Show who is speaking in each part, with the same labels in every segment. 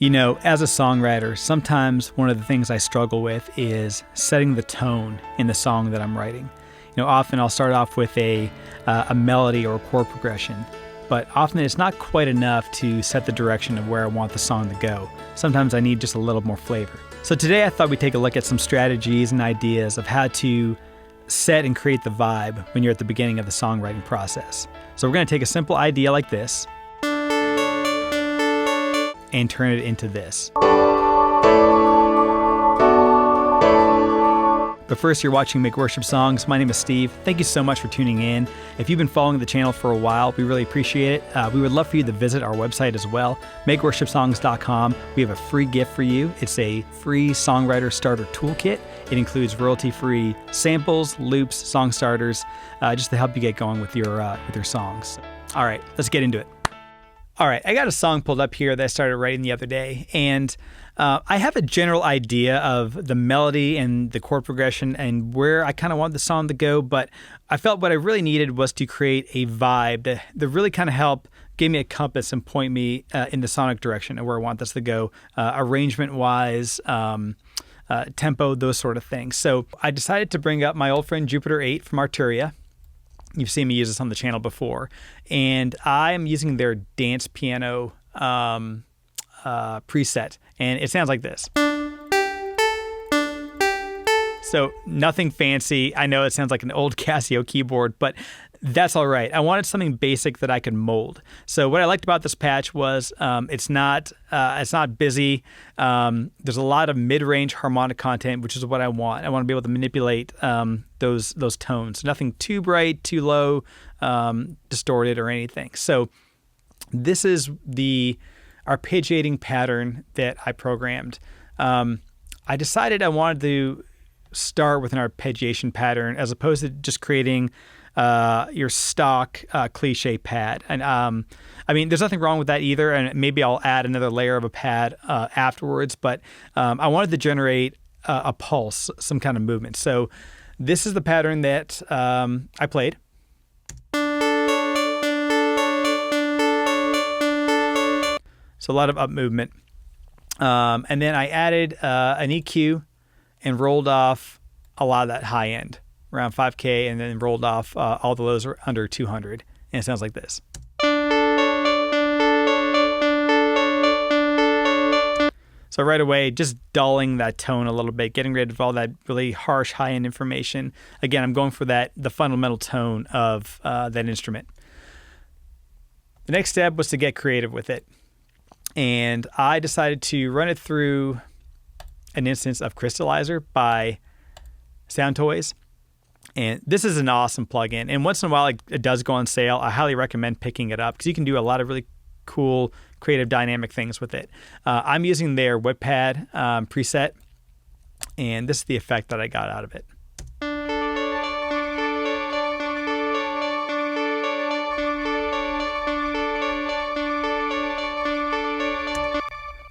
Speaker 1: You know, as a songwriter, sometimes one of the things I struggle with is setting the tone in the song that I'm writing. You know, often I'll start off with a melody or a chord progression, but often it's not quite enough to set the direction of where I want the song to go. Sometimes I need just a little more flavor. So today I thought we'd take a look at some strategies and ideas of how to set and create the vibe when you're at the beginning of the songwriting process. So we're going to take a simple idea like this and turn it into this. But first, you're watching Make Worship Songs. My name is Steve. Thank you so much for tuning in. If you've been following the channel for a while, we really appreciate it. We would love for you to visit our website as well, makeworshipsongs.com. We have a free gift for you. It's a free songwriter starter toolkit. It includes royalty-free samples, loops, song starters, just to help you get going with your songs. All right, let's get into it. All right, I got a song pulled up here that I started writing the other day, and I have a general idea of the melody and the chord progression and where I kind of want the song to go, but I felt what I really needed was to create a vibe that really kind of gave me a compass and point me in the sonic direction of where I want this to go, arrangement-wise, tempo, those sort of things. So I decided to bring up my old friend Jupiter 8 from Arturia. You've seen me use this on the channel before. And I am using their dance piano preset. And it sounds like this. So nothing fancy. I know it sounds like an old Casio keyboard, but that's all right. I wanted something basic that I could mold. So what I liked about this patch was it's not busy. There's a lot of mid-range harmonic content, which is what I want. I want to be able to manipulate those tones. Nothing too bright, too low, distorted, or anything. So this is the arpeggiating pattern that I programmed. I decided I wanted to start with an arpeggiation pattern as opposed to just creating your stock cliche pad. And I mean, there's nothing wrong with that either, and maybe I'll add another layer of a pad afterwards, but I wanted to generate a pulse, some kind of movement. So this is the pattern that I played. So a lot of up movement. And then I added an EQ and rolled off a lot of that high end, around 5K, and then rolled off all the lows are under 200. And it sounds like this. So right away, just dulling that tone a little bit, getting rid of all that really harsh high-end information. Again, I'm going for the fundamental tone of that instrument. The next step was to get creative with it. And I decided to run it through an instance of Crystallizer by Soundtoys. And this is an awesome plugin. And once in a while, it does go on sale. I highly recommend picking it up because you can do a lot of really cool, creative, dynamic things with it. I'm using their whip pad preset, and this is the effect that I got out of it.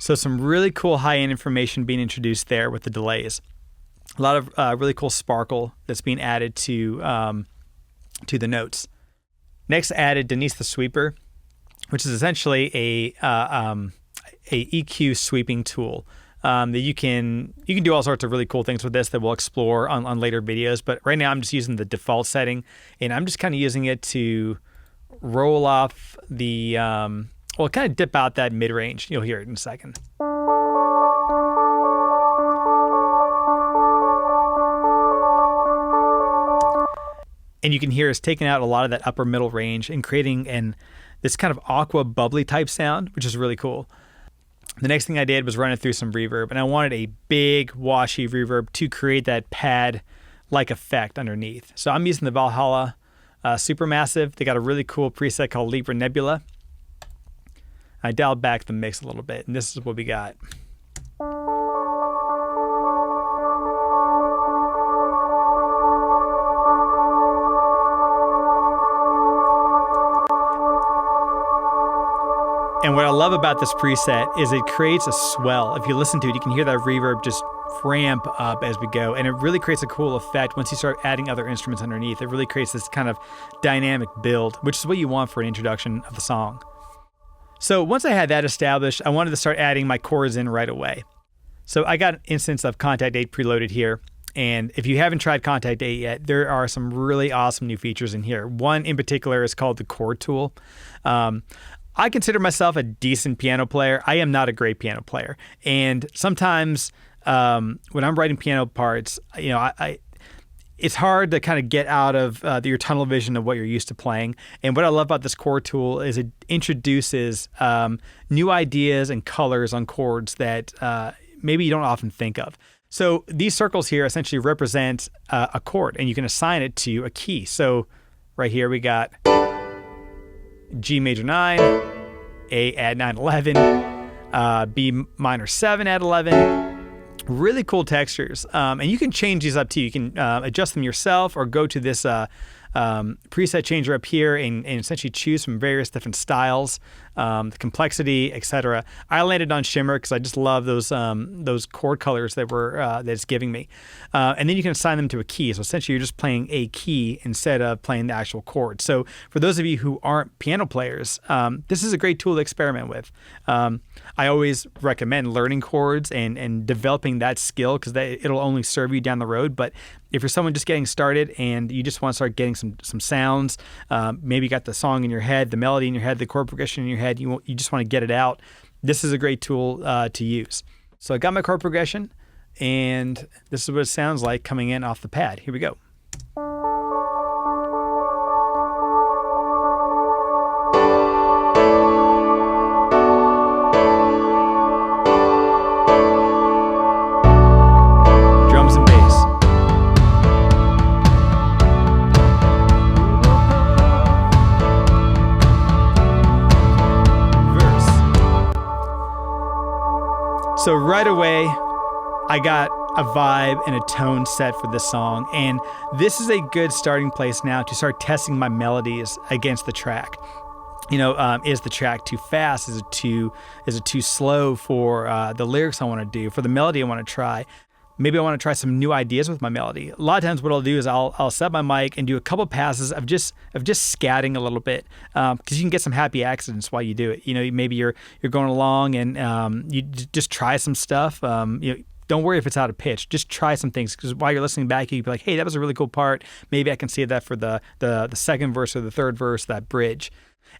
Speaker 1: So some really cool high-end information being introduced there with the delays. A lot of really cool sparkle that's being added to the notes. Next, I added Denise the Sweeper, which is essentially a EQ sweeping tool that you can do all sorts of really cool things with this that we'll explore on later videos. But right now, I'm just using the default setting, and I'm just kind of using it to roll off the kind of dip out that mid-range. You'll hear it in a second. And you can hear it's taking out a lot of that upper middle range and creating this kind of aqua bubbly type sound, which is really cool. The next thing I did was run it through some reverb, and I wanted a big washy reverb to create that pad-like effect underneath. So I'm using the Valhalla Supermassive. They got a really cool preset called Libra Nebula. I dialed back the mix a little bit, and this is what we got. And what I love about this preset is it creates a swell. If you listen to it, you can hear that reverb just ramp up as we go. And it really creates a cool effect once you start adding other instruments underneath. It really creates this kind of dynamic build, which is what you want for an introduction of the song. So once I had that established, I wanted to start adding my chords in right away. So I got an instance of Kontakt 8 preloaded here. And if you haven't tried Kontakt 8 yet, there are some really awesome new features in here. One in particular is called the chord tool. I consider myself a decent piano player. I am not a great piano player. And sometimes when I'm writing piano parts, it's hard to kind of get out of your tunnel vision of what you're used to playing. And what I love about this chord tool is it introduces new ideas and colors on chords that maybe you don't often think of. So these circles here essentially represent a chord, and you can assign it to a key. So right here we got G major 9, A add 9, 11, B minor 7 add 11. Really cool textures. And you can change these up too. You can adjust them yourself or go to this preset changer up here and essentially choose from various different styles, the complexity, etc. I landed on shimmer because I just love those chord colors that it's giving me. And then you can assign them to a key. So essentially you're just playing a key instead of playing the actual chord. So for those of you who aren't piano players, this is a great tool to experiment with. I always recommend learning chords and developing that skill because it'll only serve you down the road. But if you're someone just getting started and you just want to start getting some sounds, maybe you got the song in your head, the melody in your head, the chord progression in your head, you just want to get it out, this is a great tool to use. So I got my chord progression, and this is what it sounds like coming in off the pad. Here we go. So right away, I got a vibe and a tone set for this song, and this is a good starting place now to start testing my melodies against the track. Is the track too fast? Is it too slow for the lyrics I want to do? For the melody I want to try? Maybe I want to try some new ideas with my melody. A lot of times what I'll do is I'll set my mic and do a couple passes of just scatting a little bit, because you can get some happy accidents while you do it. Maybe you're going along and you just try some stuff. Don't worry if it's out of pitch. Just try some things, because while you're listening back, you can be like, hey, that was a really cool part. Maybe I can see that for the second verse or the third verse, that bridge.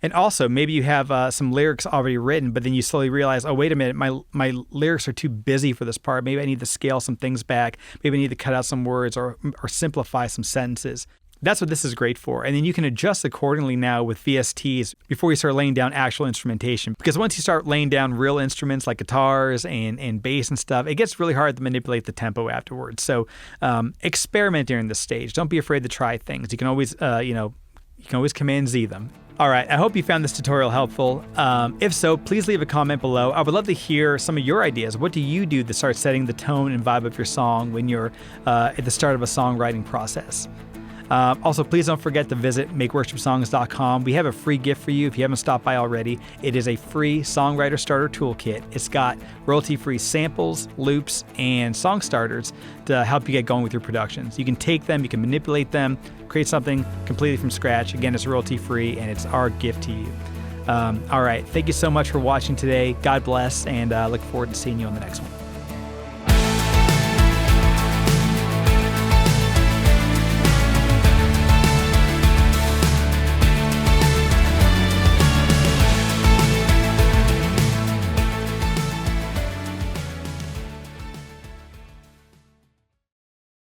Speaker 1: And also, maybe you have some lyrics already written, but then you slowly realize, oh, wait a minute, my lyrics are too busy for this part. Maybe I need to scale some things back. Maybe I need to cut out some words or simplify some sentences. That's what this is great for. And then you can adjust accordingly now with VSTs before you start laying down actual instrumentation. Because once you start laying down real instruments like guitars and bass and stuff, it gets really hard to manipulate the tempo afterwards. So experiment during this stage. Don't be afraid to try things. You can always, Command Z them. All right, I hope you found this tutorial helpful. If so, please leave a comment below. I would love to hear some of your ideas. What do you do to start setting the tone and vibe of your song when you're at the start of a songwriting process? Also, please don't forget to visit makeworshipsongs.com. We have a free gift for you if you haven't stopped by already. It is a free songwriter starter toolkit. It's got royalty-free samples, loops, and song starters to help you get going with your productions. You can take them, you can manipulate them, create something completely from scratch. Again, it's royalty-free, and it's our gift to you. All right, thank you so much for watching today. God bless, and look forward to seeing you on the next one.